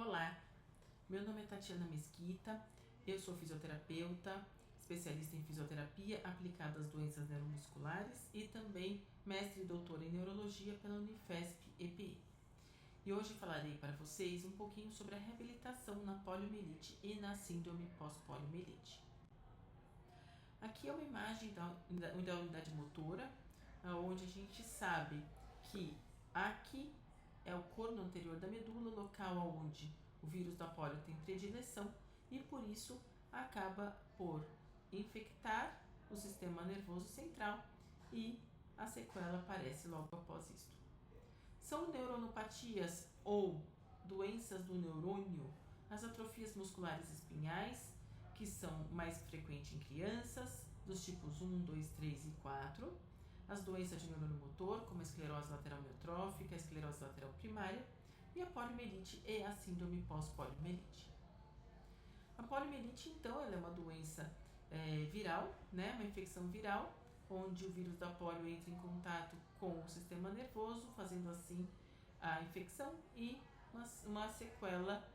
Olá, meu nome é Tatiana Mesquita, eu sou fisioterapeuta, especialista em fisioterapia aplicada às doenças neuromusculares e também mestre e doutora em neurologia pela Unifesp-EPE. E hoje falarei para vocês um pouquinho sobre a reabilitação na poliomielite e na síndrome pós-poliomielite. Aqui é uma imagem da unidade motora, onde a gente sabe que aqui é o corno anterior da medula, local onde o vírus da polio tem predileção e por isso acaba por infectar o sistema nervoso central e a sequela aparece logo após isto. São neuronopatias ou doenças do neurônio, as atrofias musculares espinhais, que são mais frequentes em crianças, dos tipos 1, 2, 3 e 4, as doenças de neurônio motor, como a esclerose lateral amiotrófica, a esclerose lateral primária, e a poliomielite e a síndrome pós-poliomielite. A poliomielite, então, ela é uma doença viral, uma infecção viral, onde o vírus da polio entra em contato com o sistema nervoso, fazendo assim a infecção e uma sequela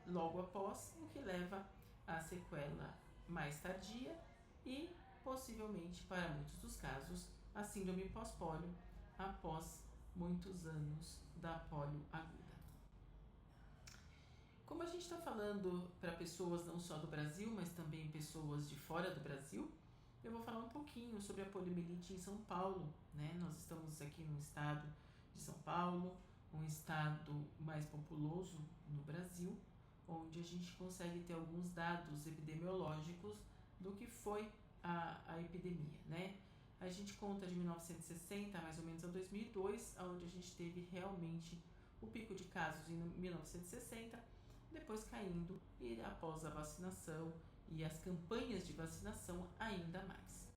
logo após, o que leva à sequela mais tardia e possivelmente, para muitos dos casos, a síndrome pós-polio após muitos anos da polio aguda. Como a gente está falando para pessoas não só do Brasil, mas também pessoas de fora do Brasil, eu vou falar um pouquinho sobre a poliomielite em São Paulo. Nós estamos aqui no estado de São Paulo, um estado mais populoso no Brasil, onde a gente consegue ter alguns dados epidemiológicos do que foi a epidemia, A gente conta de 1960 mais ou menos a 2002, onde a gente teve realmente o pico de casos em 1960, depois caindo e após a vacinação e as campanhas de vacinação ainda mais.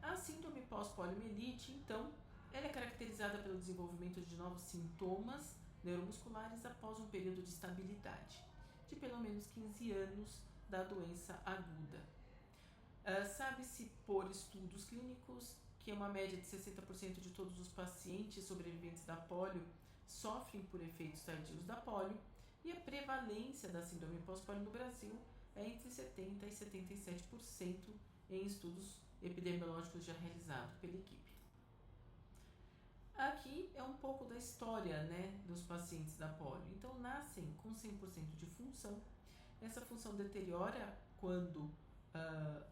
A síndrome pós-poliomielite, então, ela é caracterizada pelo desenvolvimento de novos sintomas neuromusculares após um período de estabilidade, de pelo menos 15 anos da doença aguda. Sabe-se por estudos clínicos que uma média de 60% de todos os pacientes sobreviventes da polio sofrem por efeitos tardios da polio e a prevalência da síndrome pós-polio no Brasil é entre 70% e 77% em estudos epidemiológicos já realizados pela equipe. Aqui é um pouco da história dos pacientes da polio. Então, nascem com 100% de função. Essa função deteriora quando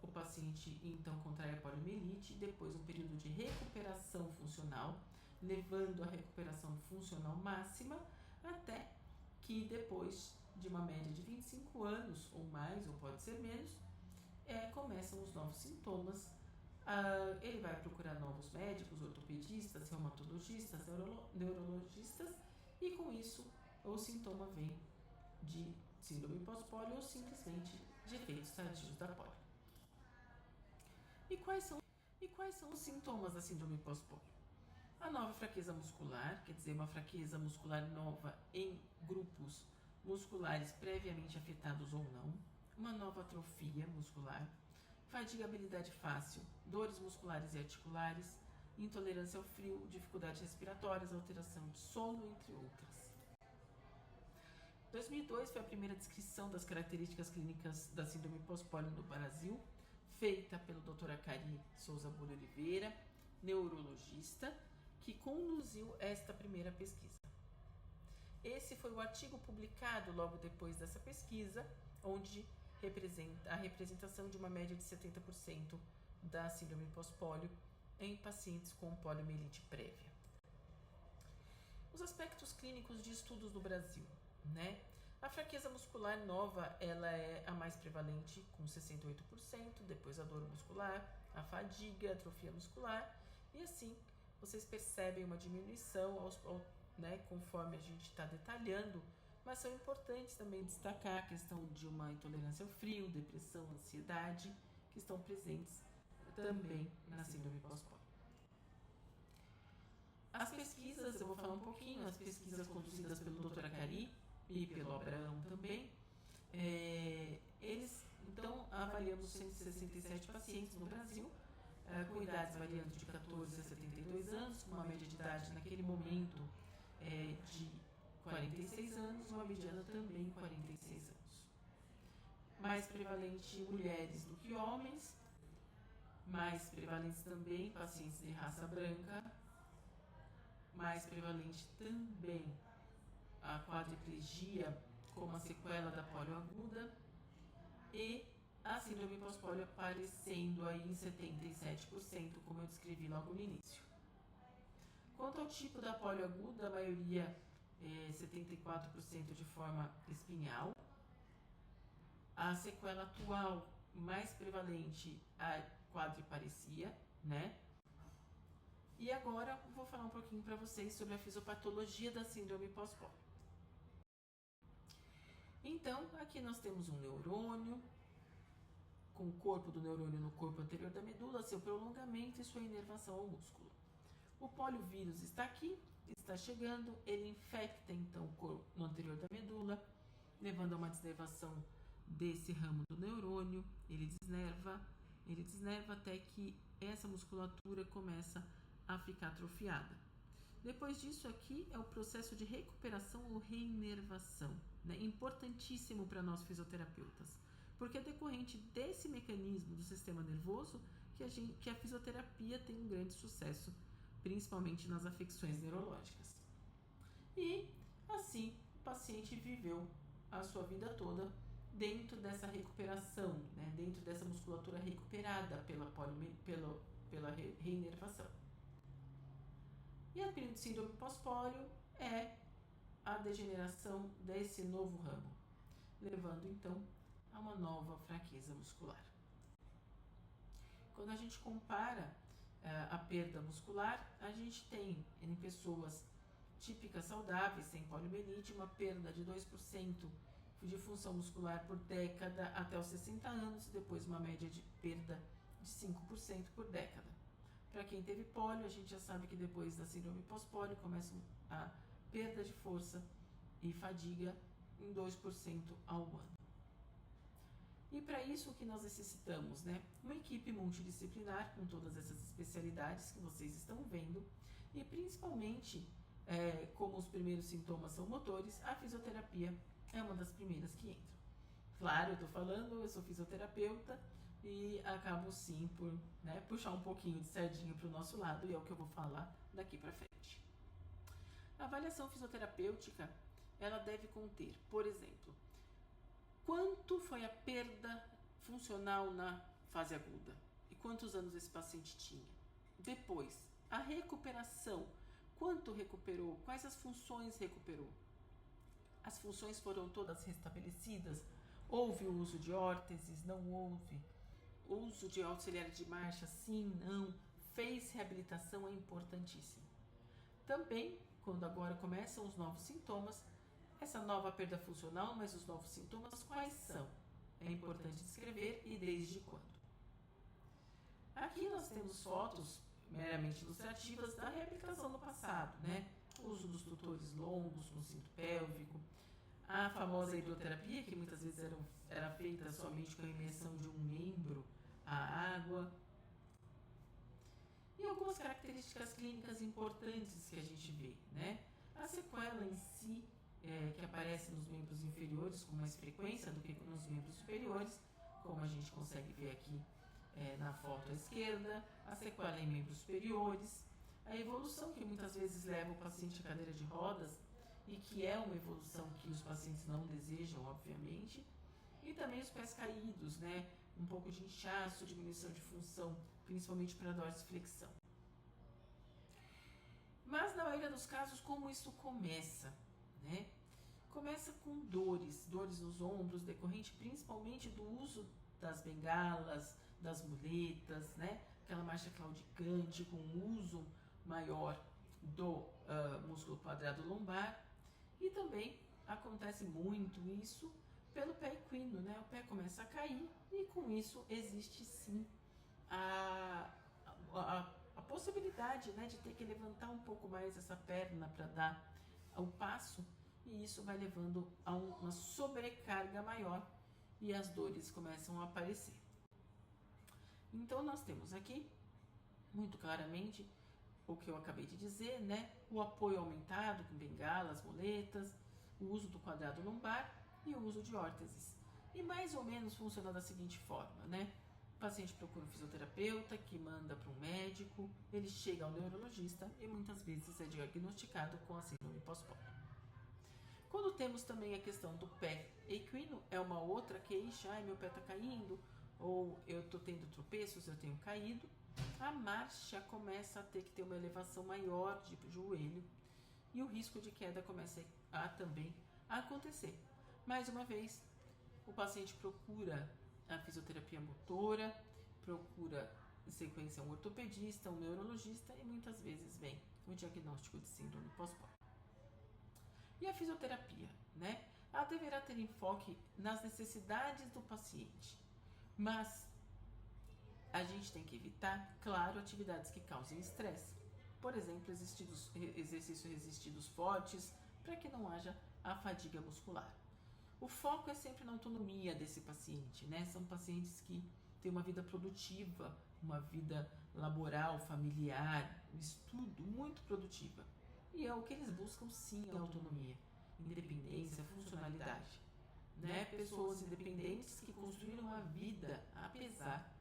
o paciente então contrai a poliomielite, depois um período de recuperação funcional, levando a recuperação funcional máxima, até que depois de uma média de 25 anos ou mais, ou pode ser menos, começam os novos sintomas. Ele vai procurar novos médicos, ortopedistas, reumatologistas, neurologistas, e com isso o sintoma vem de síndrome pós-polio ou simplesmente de efeitos tardios da polio. E quais são os sintomas da síndrome pós-polio? A nova fraqueza muscular, quer dizer, uma fraqueza muscular nova em grupos musculares previamente afetados ou não, uma nova atrofia muscular, fatigabilidade fácil, dores musculares e articulares, intolerância ao frio, dificuldades respiratórias, alteração de sono, entre outras. 2002 foi a primeira descrição das características clínicas da síndrome pós-polio no Brasil, feita pelo Dr. Acari Souza Bulho Oliveira, neurologista, que conduziu esta primeira pesquisa. Esse foi o artigo publicado logo depois dessa pesquisa, onde representa a representação de uma média de 70% da síndrome pós-polio em pacientes com poliomielite prévia. Os aspectos clínicos de estudos no Brasil. A fraqueza muscular nova, ela é a mais prevalente, com 68%, depois a dor muscular, a fadiga, a atrofia muscular, e assim vocês percebem uma diminuição conforme a gente está detalhando, mas são importantes também destacar a questão de uma intolerância ao frio, depressão, ansiedade, que estão presentes também na síndrome pós-polio. As pesquisas, eu vou falar um pouquinho, as pesquisas conduzidas pelo Dr. Acari e pelo Abraão também, eles, então, avaliamos 167 pacientes no Brasil, com idades variando de 14 a 72 anos, com uma média de idade naquele momento de 46 anos, uma mediana também 46 anos. Mais prevalente mulheres do que homens, mais prevalentes também pacientes de raça branca, mais prevalente também a quadriplegia como a sequela da polio aguda e a síndrome pós-polio aparecendo aí em 77%, como eu descrevi logo no início. Quanto ao tipo da polio aguda, a maioria 74% de forma espinhal. A sequela atual mais prevalente, a quadriparesia, né? E agora vou falar um pouquinho para vocês sobre a fisiopatologia da síndrome pós-polio. Então, aqui nós temos um neurônio, com o corpo do neurônio no corpo anterior da medula, seu prolongamento e sua inervação ao músculo. O poliovírus está aqui, está chegando, ele infecta então o corpo no anterior da medula, levando a uma desnervação desse ramo do neurônio, ele desnerva até que essa musculatura começa a ficar atrofiada. Depois disso aqui é o processo de recuperação ou reinervação, né? Importantíssimo para nós fisioterapeutas, porque é decorrente desse mecanismo do sistema nervoso que a fisioterapia tem um grande sucesso, principalmente nas afecções neurológicas. E assim o paciente viveu a sua vida toda dentro dessa recuperação, né? Dentro dessa musculatura recuperada pela reinervação. E a síndrome pós-polio é a degeneração desse novo ramo, levando então a uma nova fraqueza muscular. Quando a gente compara a perda muscular, a gente tem em pessoas típicas saudáveis, sem poliomielite, uma perda de 2% de função muscular por década até os 60 anos, depois uma média de perda de 5% por década. Para quem teve polio, a gente já sabe que depois da síndrome pós-polio começa a perda de força e fadiga em 2% ao ano. E para isso o que nós necessitamos, né? Uma equipe multidisciplinar com todas essas especialidades que vocês estão vendo e principalmente, como os primeiros sintomas são motores, a fisioterapia é uma das primeiras que entra. Claro, eu sou fisioterapeuta e acabo sim por puxar um pouquinho de sardinha para o nosso lado e é o que eu vou falar daqui para frente. A avaliação fisioterapêutica, ela deve conter, por exemplo, quanto foi a perda funcional na fase aguda e quantos anos esse paciente tinha. Depois, a recuperação, quanto recuperou, quais as funções recuperou. As funções foram todas restabelecidas? Houve o uso de órteses? Não houve? O uso de auxiliar de marcha? Sim, não. Fez reabilitação? É importantíssimo. Também, quando agora começam os novos sintomas, essa nova perda funcional, mas os novos sintomas, quais são? É importante descrever e desde quando. Aqui nós temos fotos meramente ilustrativas da reabilitação no passado, né? O uso dos tutores longos com cinto pélvico, a famosa hidroterapia, que muitas vezes era feita somente com a imersão de um membro à água. E algumas características clínicas importantes que a gente vê, né? A sequela em si, que aparece nos membros inferiores com mais frequência do que nos membros superiores, como a gente consegue ver aqui na foto à esquerda, a sequela em membros superiores, a evolução que muitas vezes leva o paciente à cadeira de rodas e que é uma evolução que os pacientes não desejam, obviamente, e também os pés caídos, né? Um pouco de inchaço, diminuição de função, principalmente para dorsiflexão. Mas na maioria dos casos, como isso começa, né? Começa com dores nos ombros, decorrente principalmente do uso das bengalas, das muletas, né? Aquela marcha claudicante com uso maior do músculo quadrado lombar. E também acontece muito isso pelo pé equino, né? O pé começa a cair e com isso existe sim a possibilidade, né, de ter que levantar um pouco mais essa perna para dar o passo e isso vai levando a uma sobrecarga maior e as dores começam a aparecer. Então nós temos aqui muito claramente o que eu acabei de dizer, né? O apoio aumentado com bengalas, muletas, o uso do quadrado lombar e o uso de órteses. E mais ou menos funciona da seguinte forma, né? O paciente procura um fisioterapeuta que manda para um médico, ele chega ao neurologista e muitas vezes é diagnosticado com a síndrome pós-pólio. Quando temos também a questão do pé equino, é uma outra queixa, meu pé está caindo, ou eu estou tendo tropeços, eu tenho caído, a marcha começa a ter que ter uma elevação maior de joelho e o risco de queda começa a também acontecer. Mais uma vez, o paciente procura a fisioterapia motora, procura em sequência um ortopedista, um neurologista e muitas vezes vem o diagnóstico de síndrome pós-pólio. E a fisioterapia, né? Ela deverá ter enfoque nas necessidades do paciente, mas a gente tem que evitar, claro, atividades que causem estresse. Por exemplo, exercícios resistidos fortes, para que não haja a fadiga muscular. O foco é sempre na autonomia desse paciente, né? São pacientes que têm uma vida produtiva, uma vida laboral, familiar, estudo muito produtiva. E é o que eles buscam, sim, a autonomia, independência, funcionalidade. Né? Pessoas independentes que construíram a vida apesar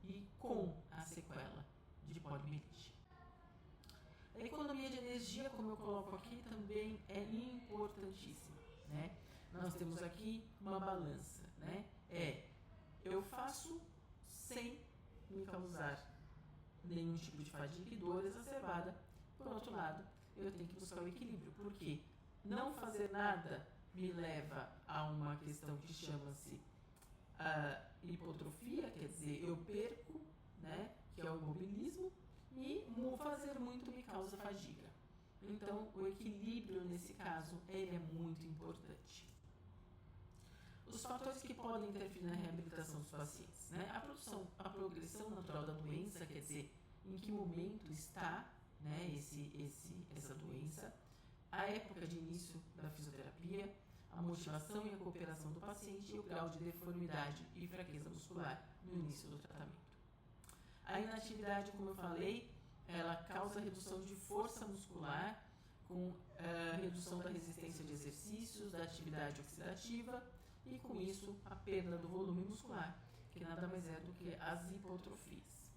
e com a sequela de poliomielite. A economia de energia, como eu coloco aqui, também é importantíssima, né? Nós temos aqui uma balança, né? Eu faço sem me causar nenhum tipo de fadiga e dor exacerbada. Por outro lado, eu tenho que buscar o equilíbrio, porque não fazer nada me leva a uma questão que chama-se hipotrofia, quer dizer, eu perco, né, que é o imobilismo, e fazer muito me causa fadiga. Então, o equilíbrio nesse caso, ele é muito importante. Os fatores que podem interferir na reabilitação dos pacientes, né? A progressão natural da doença, quer dizer, em que momento está, né, essa doença, a época de início da fisioterapia, a motivação e a cooperação do paciente e o grau de deformidade e fraqueza muscular no início do tratamento. A inatividade, como eu falei, ela causa redução de força muscular com redução da resistência de exercícios, da atividade oxidativa e com isso a perda do volume muscular, que nada mais é do que as hipotrofias.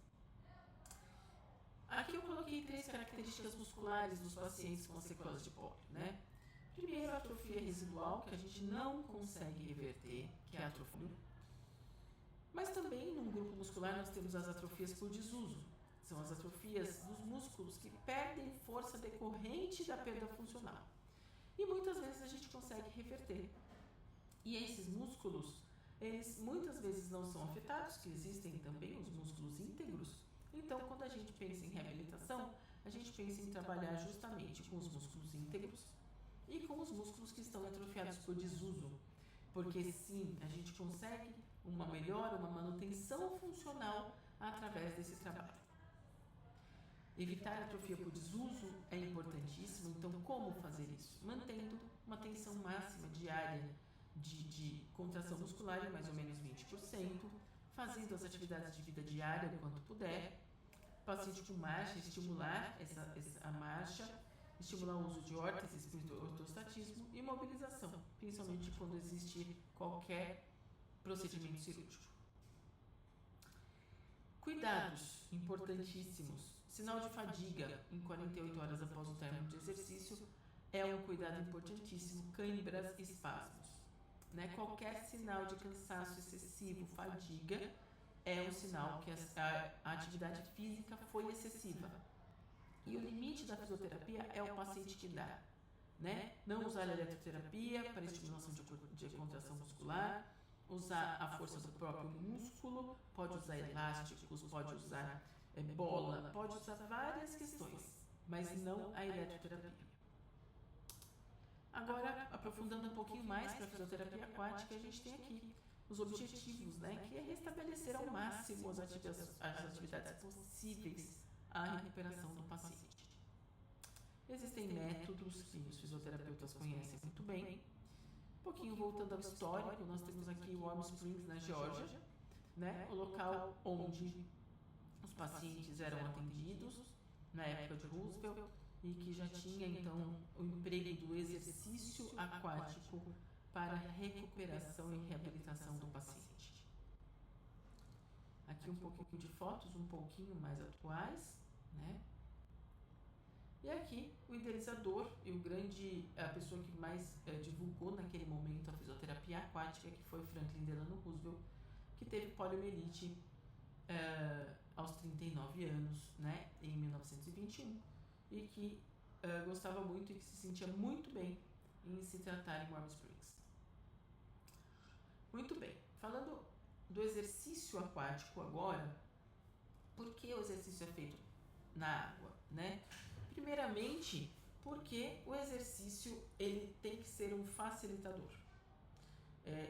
Aqui eu coloquei 3 características musculares dos pacientes com sequelas de pólio, né? Primeiro, a atrofia residual, que a gente não consegue reverter, que é a atrofia. Mas também, num grupo muscular, nós temos as atrofias por desuso. São as atrofias dos músculos que perdem força decorrente da perda funcional. E muitas vezes a gente consegue reverter. E esses músculos, eles muitas vezes não são afetados, que existem também os músculos íntegros. Então, quando a gente pensa em reabilitação, a gente pensa em trabalhar justamente com os músculos íntegros e com os músculos que estão atrofiados por desuso. Porque sim, a gente consegue uma melhora, uma manutenção funcional através desse trabalho. Evitar a atrofia por desuso é importantíssimo, então como fazer isso? Mantendo uma tensão máxima diária de contração muscular em mais ou menos 20%, fazendo as atividades de vida diária o quanto puder, paciente com marcha, estimular a marcha, estimular o uso de órteses por ortostatismo e mobilização, principalmente quando existir qualquer procedimento cirúrgico. Cuidados importantíssimos. Sinal de fadiga em 48 horas após o término de exercício é um cuidado importantíssimo, câimbras e espasmos. Né? Qualquer sinal de cansaço excessivo, fadiga, é um sinal que a atividade física foi excessiva. E o limite da fisioterapia é o paciente que dá. Né? Não usar a eletroterapia para estimulação de contração muscular, usar a força do próprio músculo, pode usar elásticos, pode usar bola, pode usar várias questões, mas não a eletroterapia. Agora, aprofundando um pouquinho mais para a fisioterapia aquática, a gente tem aqui os objetivos, né, que é restabelecer ao máximo as atividades possíveis à recuperação do paciente. Existem métodos que os fisioterapeutas conhecem muito bem. Um pouquinho voltando ao histórico, nós temos aqui o Warm Springs, na Geórgia, né, o local onde os pacientes eram atendidos na época de Roosevelt e que já tinha então o emprego do exercício aquático para recuperação e reabilitação do paciente. Aqui um pouquinho de fotos um pouquinho mais atuais, né? E aqui o idealizador e a pessoa que mais divulgou naquele momento a fisioterapia aquática, que foi Franklin Delano Roosevelt, que teve poliomielite aos 39 anos, né, em 1921, e que gostava muito e que se sentia muito bem em se tratar em Warm Springs. Muito bem, falando do exercício aquático agora, por que o exercício é feito na água, né? Primeiramente, porque o exercício ele tem que ser um facilitador.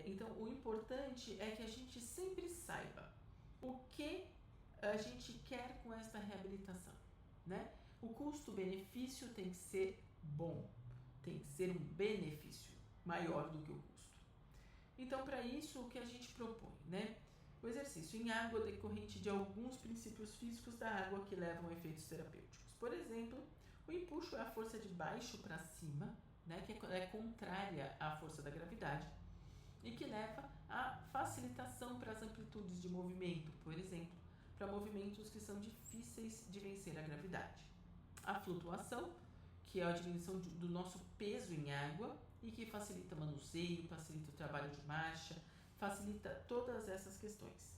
Então, o importante é que a gente sempre saiba o que a gente quer com esta reabilitação, né? O custo-benefício tem que ser bom, tem que ser um benefício maior do que o custo. Então, para isso, o que a gente propõe, né? O exercício em água decorrente de alguns princípios físicos da água que levam a efeitos terapêuticos. Por exemplo, o empuxo é a força de baixo para cima, né, que é contrária à força da gravidade e que leva à facilitação para as amplitudes de movimento, por exemplo, para movimentos que são difíceis de vencer a gravidade. A flutuação, que é a diminuição do nosso peso em água e que facilita o manuseio, facilita o trabalho de marcha, facilita todas essas questões.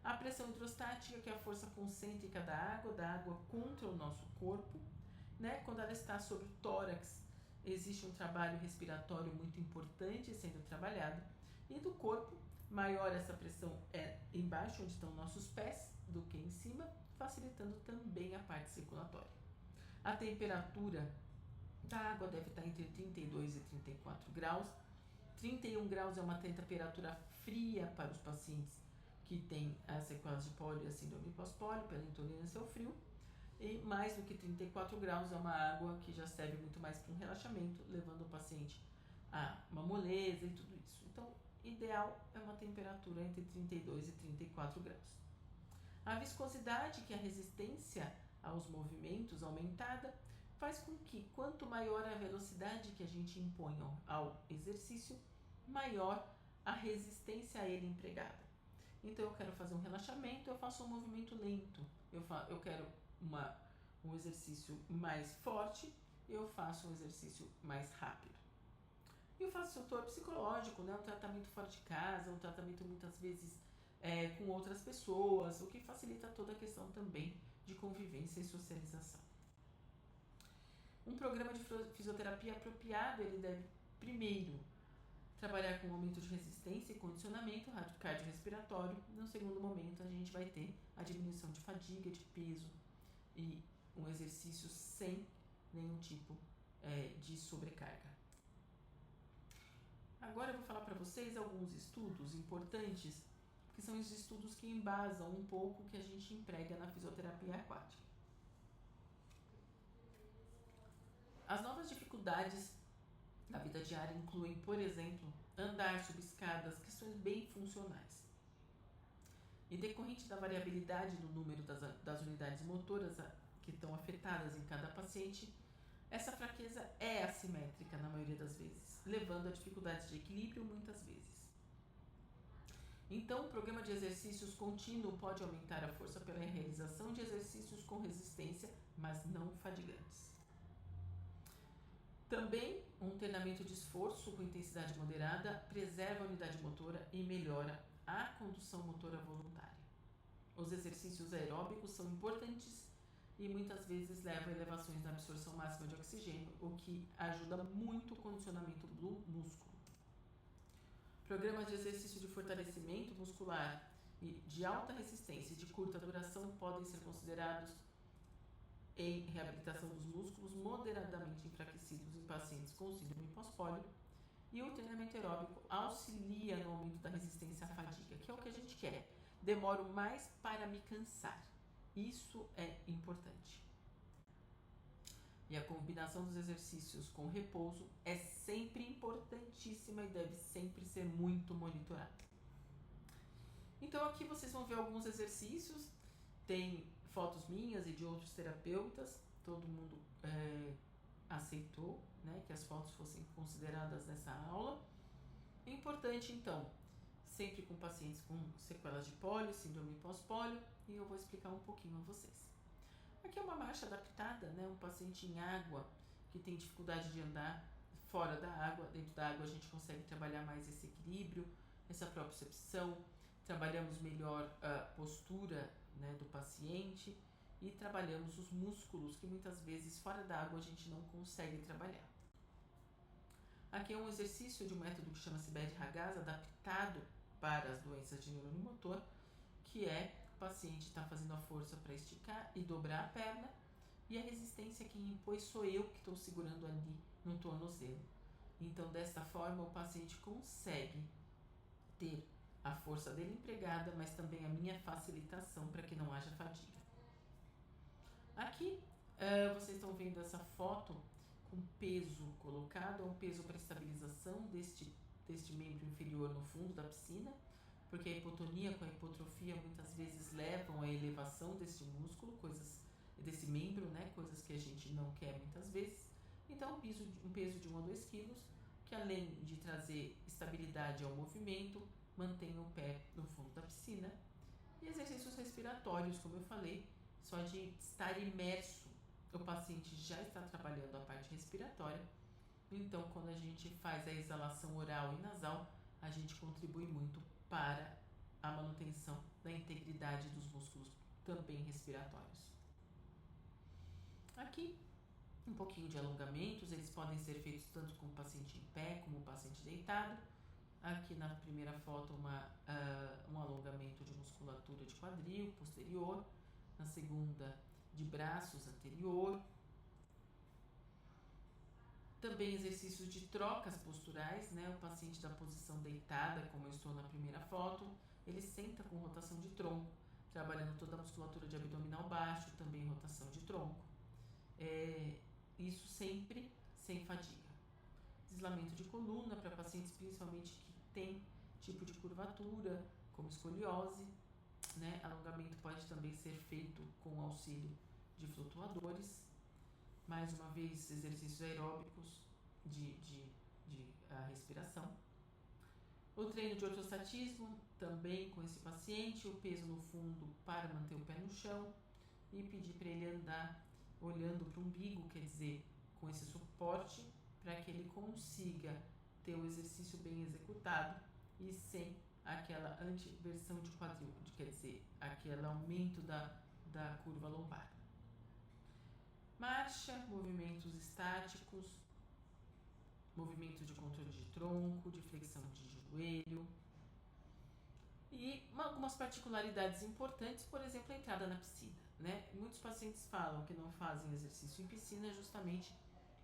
A pressão hidrostática, que é a força concêntrica da água contra o nosso corpo, né? Quando ela está sobre o tórax, existe um trabalho respiratório muito importante sendo trabalhado, e do corpo, maior essa pressão é embaixo, onde estão nossos pés, do que em cima, facilitando também a parte circulatória. A temperatura da água deve estar entre 32 e 34 graus. 31 graus é uma temperatura fria para os pacientes que têm as sequelas de pólio e a síndrome pós-pólio, pela intolerância ao frio. E mais do que 34 graus é uma água que já serve muito mais para um relaxamento, levando o paciente a uma moleza e tudo isso. Então, ideal é uma temperatura entre 32 e 34 graus. A viscosidade, que é a resistência aos movimentos aumentada, faz com que quanto maior a velocidade que a gente impõe ao exercício, maior a resistência a ele empregada. Então, eu quero fazer um relaxamento, eu faço um movimento lento. Eu quero um exercício mais forte, eu faço um exercício mais rápido. E o fator psicológico, né? Um tratamento fora de casa, um tratamento muitas vezes com outras pessoas, o que facilita toda a questão também de convivência e socialização. Um programa de fisioterapia apropriado, ele deve primeiro trabalhar com aumento de resistência e condicionamento cardiorrespiratório. No segundo momento, a gente vai ter a diminuição de fadiga, de peso e um exercício sem nenhum tipo de sobrecarga. Agora eu vou falar para vocês alguns estudos importantes, que são os estudos que embasam um pouco o que a gente emprega na fisioterapia aquática. As novas dificuldades da vida diária incluem, por exemplo, andar sob escadas, questões bem funcionais. E decorrente da variabilidade do número das unidades motoras que estão afetadas em cada paciente, essa fraqueza é assimétrica na maioria das vezes, levando a dificuldades de equilíbrio muitas vezes. Então, o programa de exercícios contínuo pode aumentar a força pela realização de exercícios com resistência, mas não fadigantes. Também, um treinamento de esforço com intensidade moderada preserva a unidade motora e melhora a condução motora voluntária. Os exercícios aeróbicos são importantes e muitas vezes levam a elevações na absorção máxima de oxigênio, o que ajuda muito o condicionamento do músculo. Programas de exercício de fortalecimento muscular e de alta resistência e de curta duração podem ser considerados em reabilitação dos músculos moderadamente enfraquecidos em pacientes com síndrome pós-pólio, e o treinamento aeróbico auxilia no aumento da resistência à fadiga, que é o que a gente quer. Demoro mais para me cansar. Isso é importante. E a combinação dos exercícios com repouso é sempre importantíssima e deve sempre ser muito monitorada. Então aqui vocês vão ver alguns exercícios, tem fotos minhas e de outros terapeutas, todo mundo aceitou, né, que as fotos fossem consideradas nessa aula. É importante, então, sempre com pacientes com sequelas de pólio, síndrome pós-pólio, e eu vou explicar um pouquinho a vocês. Aqui é uma marcha adaptada, né, um paciente em água que tem dificuldade de andar fora da água. Dentro da água a gente consegue trabalhar mais esse equilíbrio, essa propriocepção, trabalhamos melhor a postura, né, do paciente e trabalhamos os músculos que muitas vezes fora da água a gente não consegue trabalhar. Aqui é um exercício de um método que chama-se Bed-Ragaz, adaptado para as doenças de neurônio motor, que é o paciente está fazendo a força para esticar e dobrar a perna, e a resistência quem impõe sou eu que estou segurando ali no tornozelo. Então, desta forma, o paciente consegue ter a força dele empregada, mas também a minha facilitação para que não haja fadiga. Aqui, vocês estão vendo essa foto com peso colocado, é um peso para estabilização deste membro inferior no fundo da piscina, porque a hipotonia com a hipotrofia muitas vezes levam à elevação deste músculo, desse membro, né, coisas que a gente não quer muitas vezes. Então, um peso de 1 a 2 quilos, que além de trazer estabilidade ao movimento, mantém o pé no fundo da piscina. E exercícios respiratórios, como eu falei, só de estar imerso, o paciente já está trabalhando a parte respiratória. Então, quando a gente faz a exalação oral e nasal, a gente contribui muito para a manutenção da integridade dos músculos também respiratórios. Aqui, um pouquinho de alongamentos, eles podem ser feitos tanto com o paciente em pé como o paciente deitado. Aqui na primeira foto, um alongamento de musculatura de quadril posterior, na segunda, de braços anterior. Também exercícios de trocas posturais, né? O paciente da posição deitada, como eu estou na primeira foto, ele senta com rotação de tronco, trabalhando toda a musculatura de abdominal baixo, também rotação de tronco. Isso sempre sem fadiga. Deslamento de coluna para pacientes principalmente que têm tipo de curvatura, como escoliose, né? Alongamento pode também ser feito com auxílio de flutuadores. Mais uma vez, exercícios aeróbicos de respiração. O treino de ortostatismo, também com esse paciente, o peso no fundo para manter o pé no chão e pedir para ele andar olhando para o umbigo, quer dizer, com esse suporte, para que ele consiga ter o exercício bem executado e sem aquela antiversão de quadril, quer dizer, aquele aumento da curva lombar. Marcha, movimentos estáticos, movimentos de controle de tronco, de flexão de joelho. E algumas particularidades importantes, por exemplo, a entrada na piscina, né? Muitos pacientes falam que não fazem exercício em piscina justamente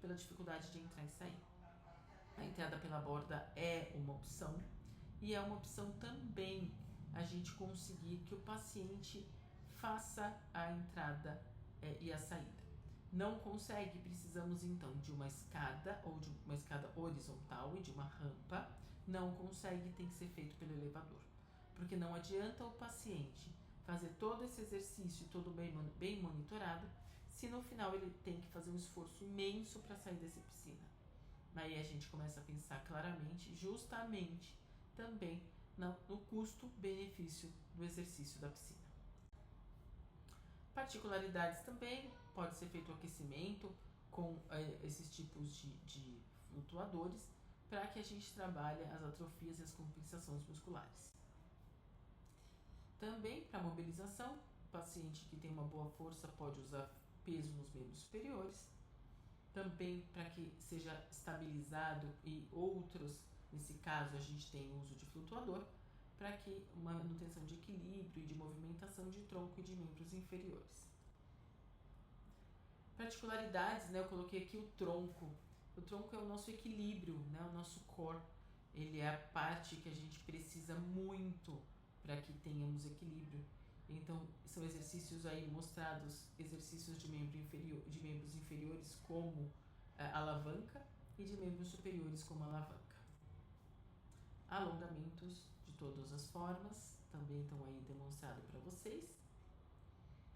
pela dificuldade de entrar e sair. A entrada pela borda é uma opção, e é uma opção também a gente conseguir que o paciente faça a entrada e a saída. Não consegue, precisamos então de uma escada, ou de uma escada horizontal e de uma rampa. Não consegue, tem que ser feito pelo elevador. Porque não adianta o paciente fazer todo esse exercício, todo bem monitorado, se no final ele tem que fazer um esforço imenso para sair dessa piscina. Aí a gente começa a pensar claramente, justamente, também no custo-benefício do exercício da piscina. Particularidades também, pode ser feito o aquecimento com esses tipos de flutuadores para que a gente trabalhe as atrofias e as compensações musculares. Também para mobilização, o paciente que tem uma boa força pode usar peso nos membros superiores. Também para que seja estabilizado e outros, nesse caso a gente tem o uso de flutuador, para que uma manutenção de equilíbrio e de movimentação de tronco e de membros inferiores. Particularidades, né? Eu coloquei aqui o tronco. O tronco é o nosso equilíbrio, né? O nosso core. Ele é a parte que a gente precisa muito para que tenhamos equilíbrio. Então, são exercícios aí mostrados, exercícios de membros inferiores como alavanca e de membros superiores como alavanca. Alongamentos de todas as formas, também estão aí demonstrados para vocês.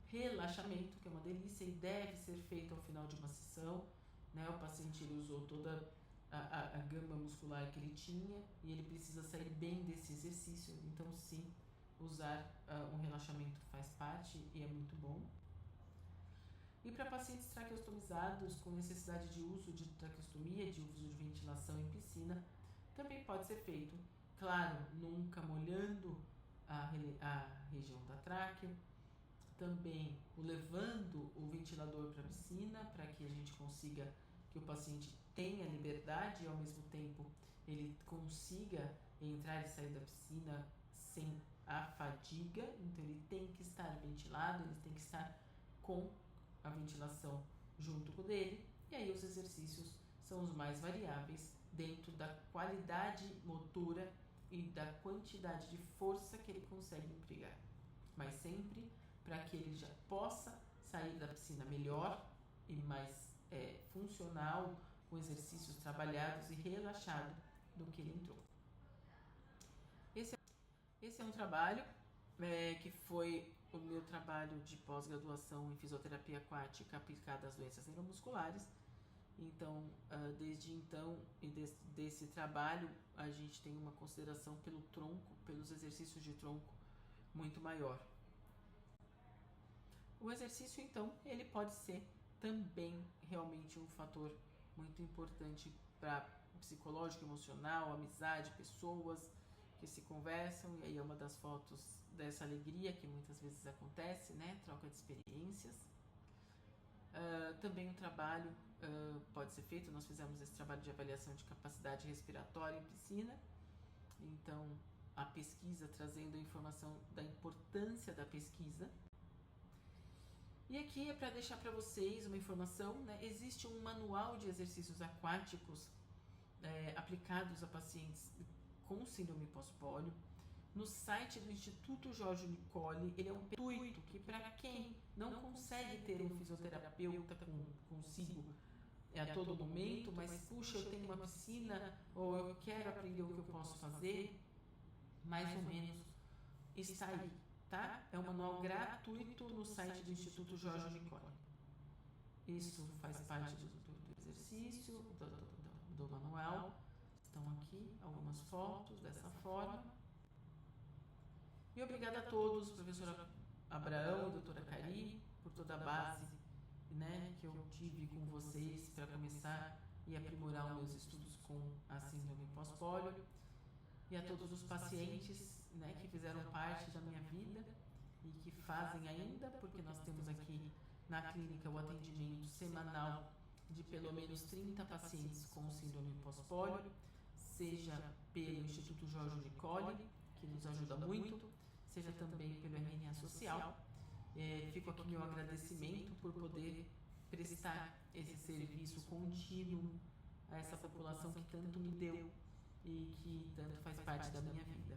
relaxamento, que é uma delícia e deve ser feito ao final de uma sessão, né? O paciente ele usou toda a gama muscular que ele tinha e ele precisa sair bem desse exercício, então sim, usar um relaxamento faz parte e é muito bom. E para pacientes traqueostomizados com necessidade de uso de traqueostomia, de uso de ventilação em piscina, também pode ser feito, claro, nunca molhando a região da tráquea, também levando o ventilador para a piscina, para que a gente consiga que o paciente tenha liberdade e ao mesmo tempo ele consiga entrar e sair da piscina sem a fadiga, então ele tem que estar ventilado, ele tem que estar com a ventilação junto com o dele, e aí os exercícios são os mais variáveis dentro da qualidade motora e da quantidade de força que ele consegue empregar, mas sempre para que ele já possa sair da piscina melhor e mais funcional, com exercícios trabalhados e relaxado do que ele entrou. Esse é um trabalho que foi o meu trabalho de pós-graduação em fisioterapia aquática aplicada às doenças neuromusculares. Então, desde então e desse trabalho, a gente tem uma consideração pelo tronco, pelos exercícios de tronco muito maior. O exercício, então, ele pode ser também realmente um fator muito importante para psicológico, emocional, amizade, pessoas que se conversam, e aí é uma das fotos dessa alegria que muitas vezes acontece, né? Troca de experiências. Também o trabalho pode ser feito, nós fizemos esse trabalho de avaliação de capacidade respiratória em piscina, então a pesquisa trazendo a informação da importância da pesquisa. E aqui é para deixar para vocês uma informação, né? Existe um manual de exercícios aquáticos aplicados a pacientes com síndrome pós-pólio. No site do Instituto Jorge Nicoli, ele é um gratuito que para quem não consegue ter um fisioterapeuta consigo a todo momento, mas puxa, eu tenho uma piscina ou eu quero aprender o que eu posso fazer, mais ou menos está aí, tá? É um manual gratuito no site do Instituto Jorge Nicoli. Isso faz parte do exercício, do manual. Estão aqui algumas fotos dessa forma. E obrigada a todos, professora Abraão e doutora Cari, por toda a base, né, que eu tive com vocês para começar e aprimorar os meus estudos com a síndrome pós-pólio. E a todos os pacientes, né, que fizeram parte da minha vida e que fazem ainda, porque nós temos aqui na clínica o atendimento semanal de pelo menos 30 pacientes com síndrome pós-pólio, seja pelo Instituto Jorge Nicoli, que nos ajuda muito, seja também pelo RNA Social. Fico aqui meu agradecimento por poder prestar esse serviço contínuo a essa população que tanto me deu e que tanto faz parte da minha vida.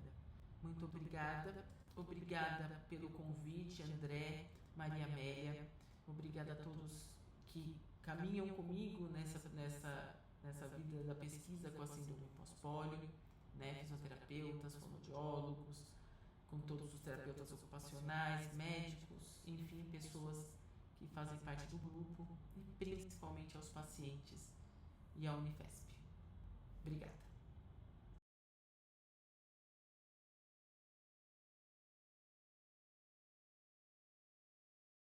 Muito obrigada. Obrigada pelo convite, André, Maria Amélia. Obrigada a todos que caminham comigo nessa vida da pesquisa com a síndrome pós-pólio, né? Fisioterapeutas, fonoaudiólogos, com todos os terapeutas ocupacionais, médicos, enfim, pessoas que fazem parte do grupo, e principalmente aos pacientes e à Unifesp. Obrigada.